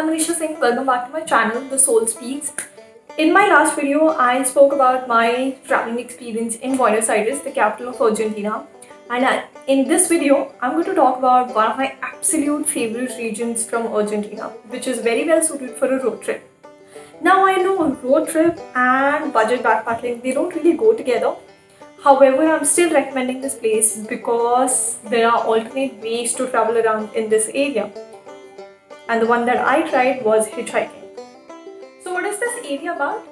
Anvisha Singh. Welcome back to my channel, The Soul Speaks. In my last video, I spoke about my traveling experience in Buenos Aires, the capital of Argentina. And in this video, I'm going to talk about one of my absolute favorite regions from Argentina, which is very well suited for a road trip. Now I know road trip and budget backpacking, they don't really go together. However, I'm still recommending this place because there are alternate ways to travel around in this area. And the one that I tried was hitchhiking. So what is this area about?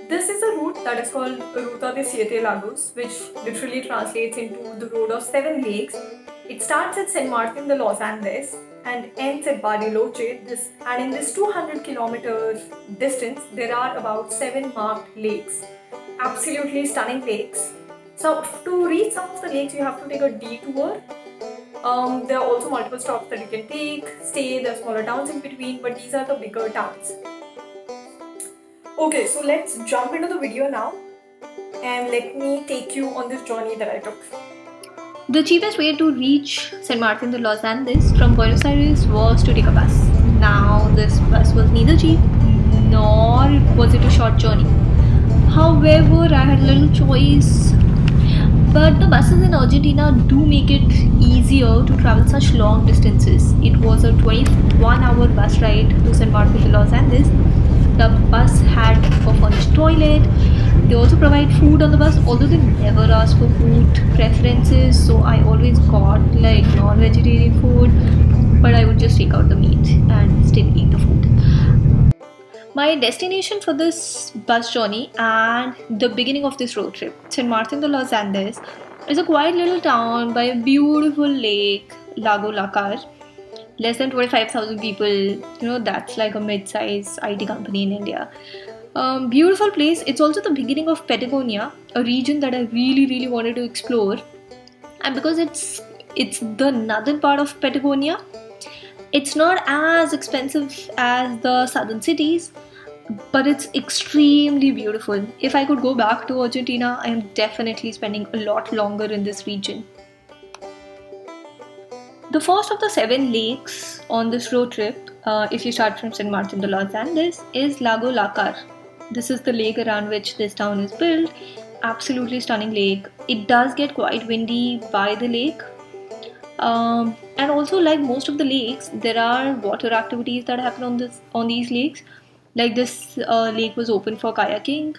This is a route that is called Ruta de Siete Lagos, which literally translates into the road of 7 lakes. It starts at San Martin de los Andes and ends at Bariloche. And in this 200-kilometer distance, there are about 7 marked lakes. Absolutely stunning lakes. So to reach some of the lakes, you have to take a detour. There are also multiple stops that you can take, stay, there are smaller towns in between, but these are the bigger towns. Okay, so let's jump into the video now and let me take you on this journey that I took. The cheapest way to reach San Martin de los Andes from Buenos Aires was to take a bus. Now, this bus was neither cheap nor was it a short journey. However, I had a little choice. But the buses in Argentina do make it easier to travel such long distances. It was a 21-hour bus ride to San Martin de los Andes. The bus had a furnished toilet. They also provide food on the bus, although they never ask for food preferences. So I always got like non-vegetarian food, but I would just take out the meat and still eat the food. My destination for this bus journey and the beginning of this road trip, San Martin de los Andes, is a quiet little town by a beautiful lake, Lago Lacar. Less than 25,000 people, that's like a mid-size IT company in India. Beautiful place. It's also the beginning of Patagonia, a region that I really wanted to explore. And because it's the northern part of Patagonia, it's not as expensive as the southern cities, but it's extremely beautiful. If I could go back to Argentina, I am definitely spending a lot longer in this region. The first of the 7 lakes on this road trip, if you start from San Martin de los Andes, is Lago Lacar. This is the lake around which this town is built. Absolutely stunning lake. It does get quite windy by the lake. And also, like most of the lakes, there are water activities that happen on these lakes. Like this lake was open for kayaking.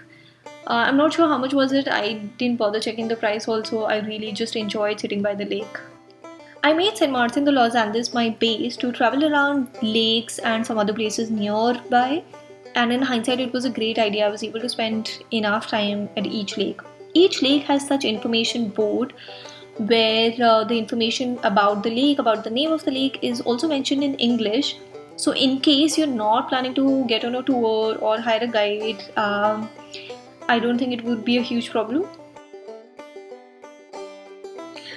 I'm not sure how much was it. I didn't bother checking the price also. I really just enjoyed sitting by the lake. I made San Martin de los Andes my base to travel around lakes and some other places nearby. And in hindsight, it was a great idea. I was able to spend enough time at each lake. Each lake has such information board where the information about the lake, about the name of the lake is also mentioned in English. So in case you're not planning to get on a tour or hire a guide, I don't think it would be a huge problem.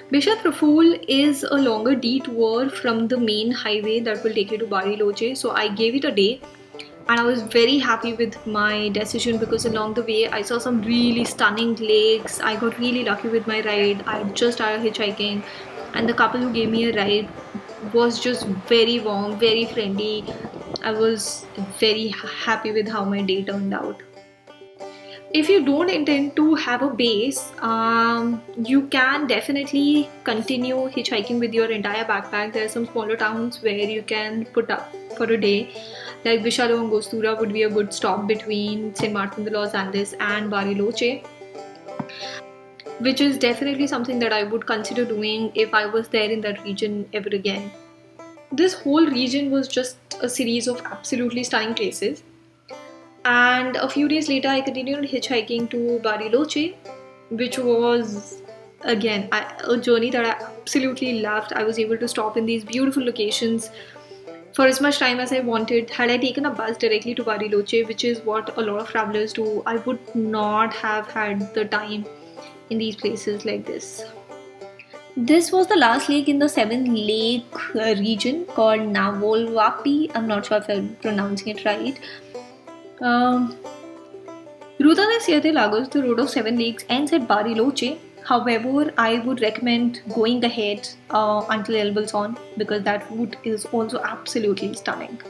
Bishop Raful is a longer detour from the main highway that will take you to Bariloche. So I gave it a day. And I was very happy with my decision because along the way I saw some really stunning lakes. I got really lucky with my ride. I just started hitchhiking and the couple who gave me a ride was just very warm, very friendly. I was very happy with how my day turned out. If you don't intend to have a base, you can definitely continue hitchhiking with your entire backpack. There are some smaller towns where you can put up for a day. Like Vishal o Angostura would be a good stop between San Martin de los Andes and Bariloche, which is definitely something that I would consider doing if I was there in that region ever again. This whole region was just a series of absolutely stunning places. And a few days later, I continued hitchhiking to Bariloche, which was again a journey that I absolutely loved. I was able to stop in these beautiful locations for as much time as I wanted. Had I taken a bus directly to Bariloche, which is what a lot of travelers do, I would not have had the time in these places like this. This was the last lake in the 7-lake region called Navolvapi. I'm not sure if I'm pronouncing it right. Ruta de Siete Lagos, the road of 7 lakes, ends at Bariloche. However, I would recommend going ahead until El Bolson because that route is also absolutely stunning.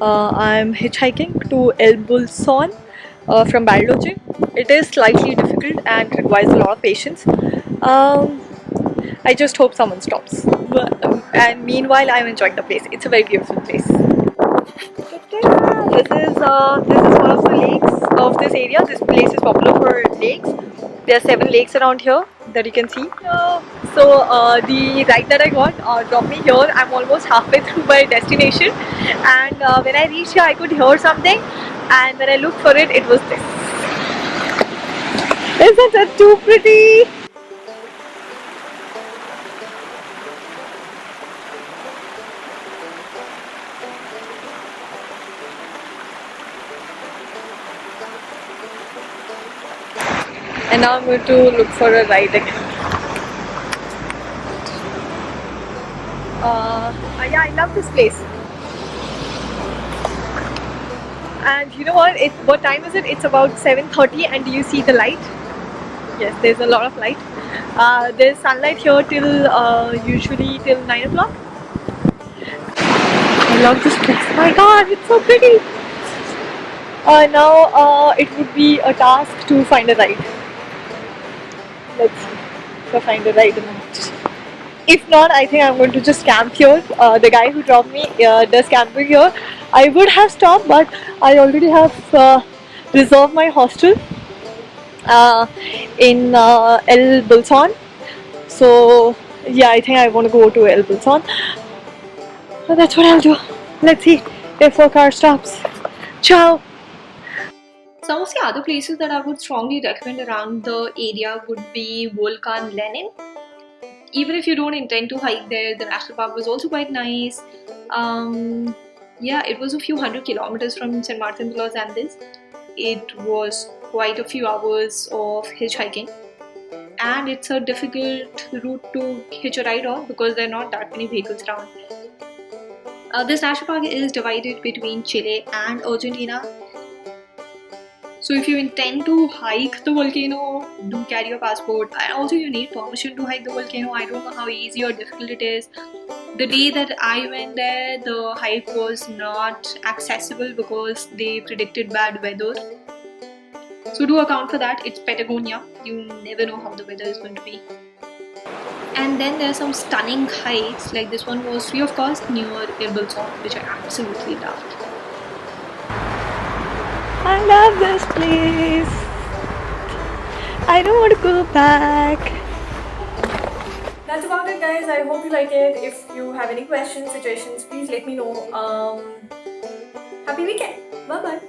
I'm hitchhiking to El Bolson from Bariloche. It is slightly difficult and requires a lot of patience. I just hope someone stops. And meanwhile, I'm enjoying the place. It's a very beautiful place. This is one of the lakes of this area. This place is popular for lakes. There are 7 lakes around here that you can see. The ride that I got dropped me here. I'm almost halfway through my destination, and when I reached here, I could hear something, and when I looked for it, it was this. Isn't it too pretty? And now I'm going to look for a ride again. Yeah, I love this place. And you know what time is it? It's about 7:30, and do you see the light? Yes, there's a lot of light. There's sunlight here till usually till 9 o'clock. I love this place. Oh my god, it's so pretty. Now it would be a task to find a ride. Let's see if I find a ride or not. If not, I think I'm going to just camp here. The guy who dropped me does camping here. I would have stopped, but I already have reserved my hostel in El Bolson. So yeah, I think I want to go to El Bolson. So that's what I'll do. Let's see if our car stops. Ciao. Some of the other places that I would strongly recommend around the area would be Volcan Lenin. Even if you don't intend to hike there, the national park was also quite nice. Yeah, it was a few hundred kilometers from St. Martin de los Andes. It was quite a few hours of hitchhiking, and it's a difficult route to hitch a ride on because there are not that many vehicles around. This national park is divided between Chile and Argentina. So if you intend to hike the volcano, do carry your passport, and also you need permission to hike the volcano. I don't know how easy or difficult it is. The day that I went there, the hike was not accessible because they predicted bad weather. So do account for that. It's Patagonia. You never know how the weather is going to be. And then there are some stunning hikes, like this one was free of cost near El Bolson, which I absolutely loved. I love this place. I don't want to go back. That's about it, guys. I hope you like it. If you have any questions, suggestions, please let me know. Happy weekend. Bye bye.